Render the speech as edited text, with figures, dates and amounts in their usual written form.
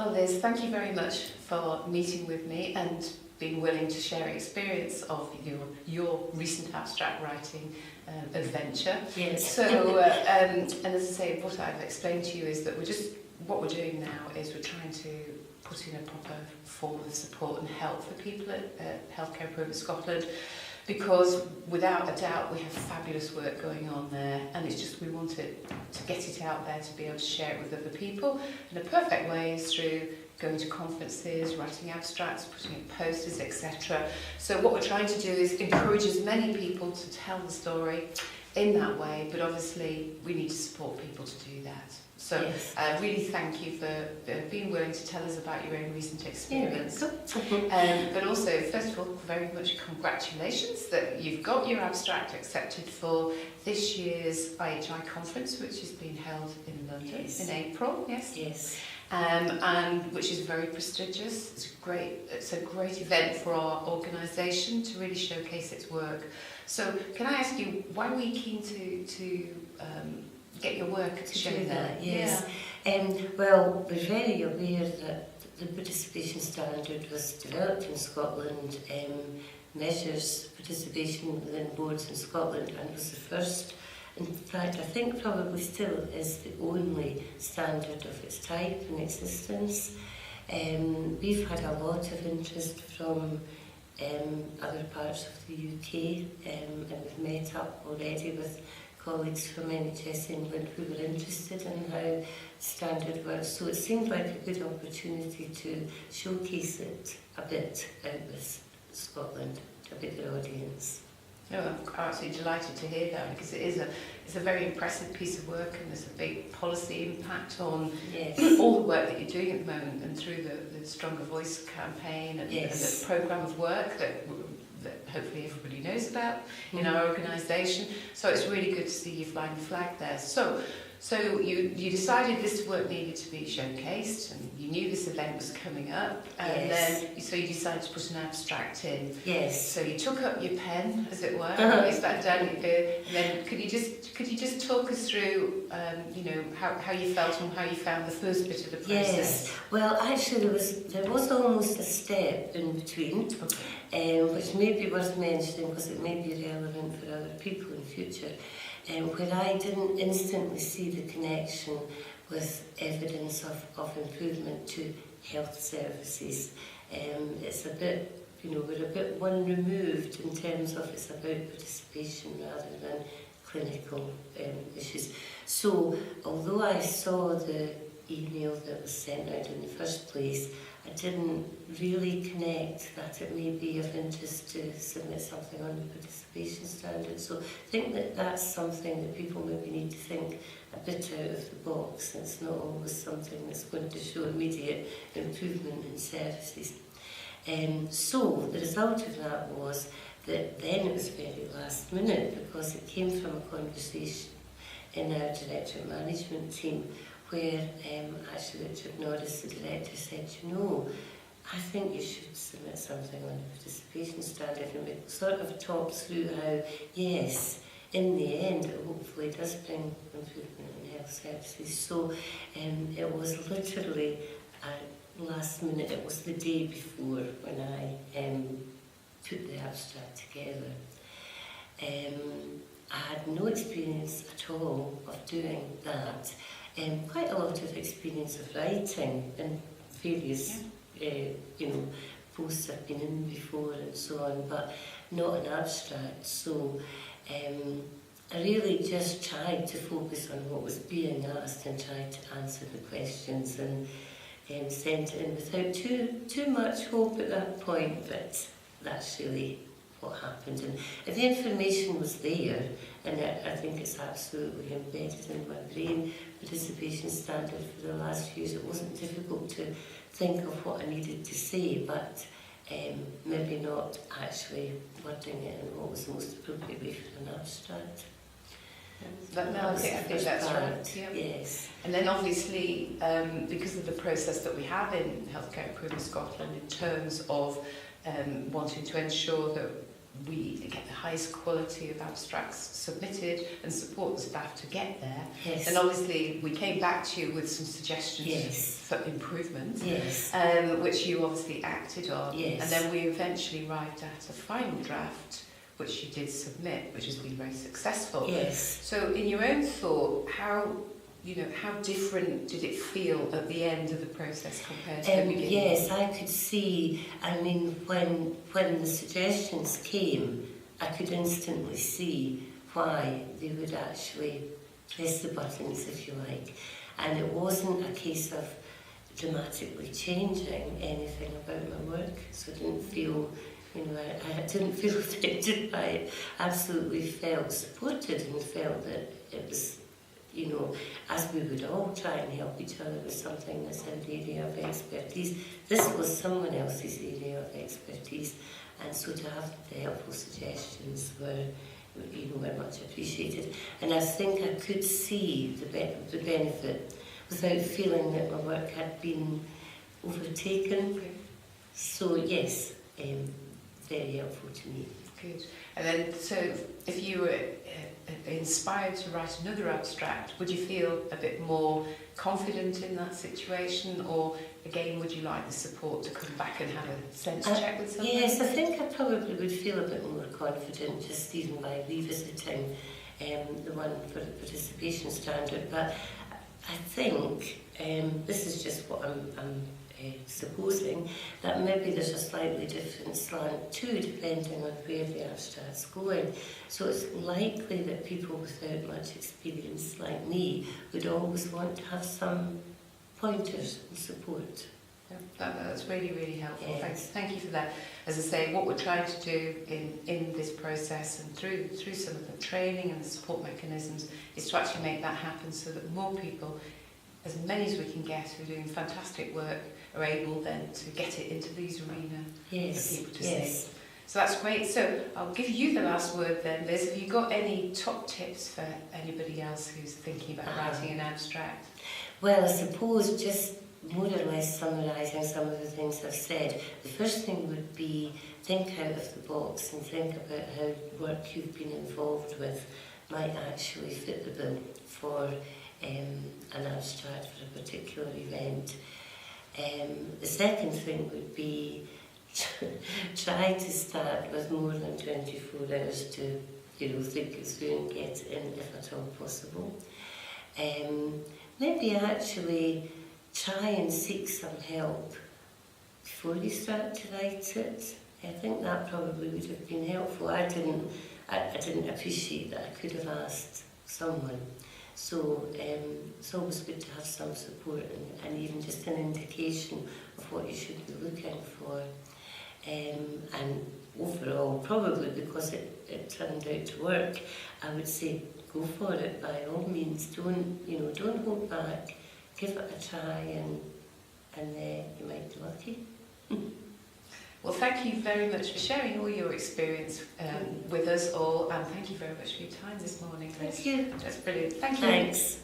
Well, Liz, thank you very much for meeting with me and being willing to share experience of your recent abstract writing adventure. Yes. So, and as I say, what I've explained to you is that what we're doing now is we're trying to put in a proper form of support and help for people at Healthcare Improvement Scotland, because without a doubt we have fabulous work going on there, and it's just we want it to get it out there to be able to share it with other people. And the perfect way is through going to conferences, writing abstracts, putting in posters, etc. So what we're trying to do is encourage as many people to tell the story in that way, but obviously we need to support people to do that. So Yes. really thank you for being willing to tell us about your own recent experience. Yeah. But also, first of all, very much congratulations that you've got your abstract accepted for this year's IHI conference, which is being held in London in April, yes? Yes. And which is very prestigious. It's a great event for our organisation to really showcase its work. So can I ask you, why were you keen to get your work shown there? Yes. Well, we're very aware that the participation standard was developed in Scotland, measures participation within boards in Scotland, and was the first. In fact, I think probably still is the only standard of its type in existence. We've had a lot of interest from other parts of the UK, and we've met up already with colleagues from NHS England who were interested in how the standard works. So it seemed like a good opportunity to showcase it a bit out with Scotland to a bigger audience. No, I'm absolutely delighted to hear that, because it's a very impressive piece of work, and there's a big policy impact on all the work that you're doing at the moment, and through the Stronger Voice campaign and the programme of work that hopefully everybody knows about in our organisation. So it's really good to see you flying the flag there. So you decided this work needed to be showcased, and you knew this event was coming up, and then you decided to put an abstract in. Yes. So you took up your pen, as it were, you sat down, and then could you just talk us through, how you felt and how you found the first bit of the process? Yes. Well, actually, there was almost a step in between, which may be worth mentioning because it may be relevant for other people in future. Where I didn't instantly see the connection with evidence of improvement to health services. It's a bit, we're a bit one removed in terms of it's about participation rather than clinical issues. So, although I saw the email that was sent out in the first place, I didn't really connect that it may be of interest to submit something on the participation standard. So I think that that's something that people maybe need to think a bit out of the box. It's not always something that's going to show immediate improvement in services. So the result of that was that then it was very last minute, because it came from a conversation in our directorate management team where actually Richard Norris, the director, said, I think you should submit something on the participation standard. And we sort of talked through how, yes, in the end, it hopefully does bring improvement in health services. So it was literally last minute, it was the day before when I put the abstract together. I had no experience at all of doing that. Quite a lot of experience of writing in various, posts I've been in before and so on, but not an abstract. So I really just tried to focus on what was being asked and tried to answer the questions and sent it in without too much hope at that point, but that's really what happened. And the information was there, and I think it's absolutely embedded in my brain. Participation standard for the last few years, it wasn't difficult to think of what I needed to say, but maybe not actually wording it in what was the most appropriate way for an abstract. I think that's right. Yeah. Yes. And then obviously, because of the process that we have in Healthcare Improvement Scotland in terms of wanting to ensure that we get the highest quality of abstracts submitted and support the staff to get there. Yes. And obviously we came back to you with some suggestions Yes. for improvement, Yes. which you obviously acted on. Yes. And then we eventually arrived at a final draft, which you did submit, which has been very successful. Yes. So in your own thought, how different did it feel at the end of the process compared to the beginning? Yes, I could see, I mean, when the suggestions came, I could instantly see why they would actually press the buttons, if you like. And it wasn't a case of dramatically changing anything about my work, so I didn't feel, I didn't feel affected by it. Absolutely felt supported and felt that it was, as we would all try and help each other with something that's our area of expertise, this was someone else's area of expertise, and so to have the helpful suggestions were much appreciated. And I think I could see the benefit without feeling that my work had been overtaken. Okay. So yes, very helpful to me. Good. And then, so if you were inspired to write another abstract, would you feel a bit more confident in that situation, or again, would you like the support to come back and have a sense check with something? Yes, I think I probably would feel a bit more confident just even by revisiting the one for the participation standard. But I think this is just what I'm supposing, that maybe there's a slightly different slant too, depending on where the abstract's going. So it's likely that people without much experience like me would always want to have some pointers and support. Yeah, that's really, really helpful. Yes. Thank you for that. As I say, what we're trying to do in this process and through some of the training and the support mechanisms is to actually make that happen, so that more people, as many as we can get, who are doing fantastic work, are able then to get it into these arenas for people to see. So that's great. So I'll give you the last word then, Liz. Have you got any top tips for anybody else who's thinking about writing an abstract? Well, I suppose just more or less summarising some of the things I've said, the first thing would be think out of the box and think about how work you've been involved with might actually fit the bill for an abstract for a particular event. The second thing would be try to start with more than 24 hours to think it through and get in if at all possible. Maybe actually try and seek some help before you start to write it. I think that probably would have been helpful. I didn't appreciate that I could have asked someone. So it's always good to have some support and even just an indication of what you should be looking for. And overall, probably because it turned out to work, I would say go for it by all means. Don't hold back. Give it a try, and you might be lucky. Well, thank you very much for sharing all your experience with us all, and thank you very much for your time this morning. Thank you. That's brilliant. Thank you. Thanks.